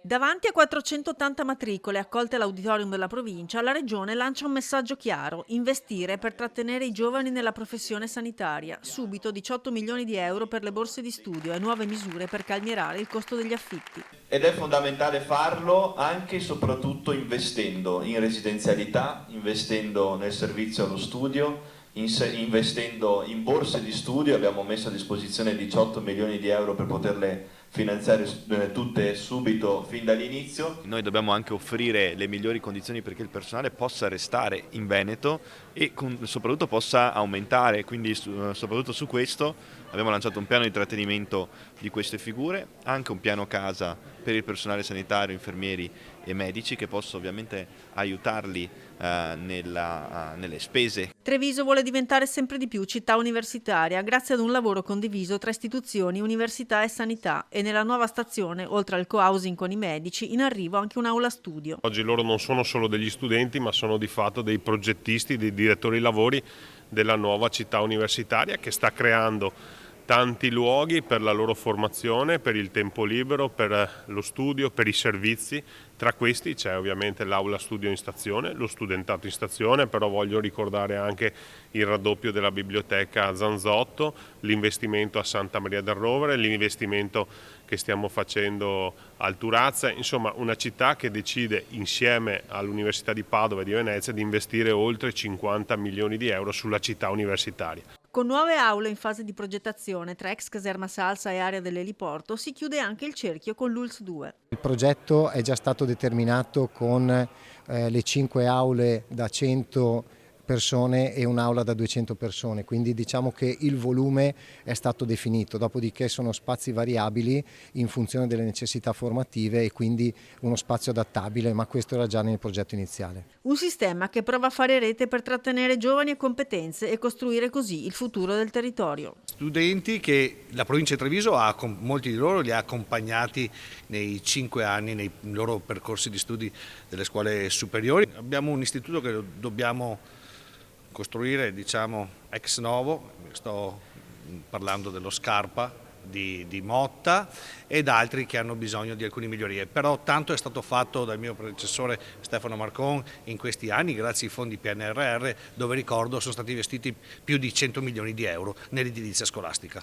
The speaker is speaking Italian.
Davanti a 480 matricole accolte all'auditorium della provincia, la Regione lancia un messaggio chiaro: investire per trattenere i giovani nella professione sanitaria. Subito 18 milioni di euro per le borse di studio e nuove misure per calmierare il costo degli affitti. Ed è fondamentale farlo anche e soprattutto investendo in residenzialità, investendo nel servizio allo studio, investendo in borse di studio. Abbiamo messo a disposizione 18 milioni di euro per poterle finanziare tutte subito, fin dall'inizio. Noi dobbiamo anche offrire le migliori condizioni perché il personale possa restare in Veneto e soprattutto possa aumentare, quindi soprattutto su questo abbiamo lanciato un piano di trattenimento di queste figure, anche un piano casa per il personale sanitario, infermieri e medici che possa ovviamente aiutarli nelle spese. Treviso vuole diventare sempre di più città universitaria grazie ad un lavoro condiviso tra istituzioni, università e sanità, e nella nuova stazione, oltre al co-housing con i medici, in arrivo anche un'aula studio. Oggi loro non sono solo degli studenti, ma sono di fatto dei progettisti, dei direttori lavori della nuova città universitaria che sta creando tanti luoghi per la loro formazione, per il tempo libero, per lo studio, per i servizi. Tra questi c'è ovviamente l'aula studio in stazione, lo studentato in stazione, però voglio ricordare anche il raddoppio della biblioteca a Zanzotto, l'investimento a Santa Maria del Rovere, l'investimento che stiamo facendo al Turazza, insomma una città che decide insieme all'Università di Padova e di Venezia di investire oltre 50 milioni di euro sulla città universitaria. Con nuove aule in fase di progettazione tra ex caserma Salsa e area dell'eliporto si chiude anche il cerchio con l'ULSS 2. Il progetto è già stato determinato con le 5 aule da 100 persone e un'aula da 200 persone, quindi diciamo che il volume è stato definito, dopodiché sono spazi variabili in funzione delle necessità formative e quindi uno spazio adattabile, ma questo era già nel progetto iniziale. Un sistema che prova a fare rete per trattenere giovani e competenze e costruire così il futuro del territorio. Studenti che la provincia di Treviso molti di loro li ha accompagnati nei 5 anni nei loro percorsi di studi delle scuole superiori. Abbiamo un istituto che dobbiamo costruire, diciamo, ex novo, sto parlando dello Scarpa di Motta ed altri che hanno bisogno di alcune migliorie, però tanto è stato fatto dal mio predecessore Stefano Marcon in questi anni grazie ai fondi PNRR, dove ricordo sono stati investiti più di 100 milioni di euro nell'edilizia scolastica.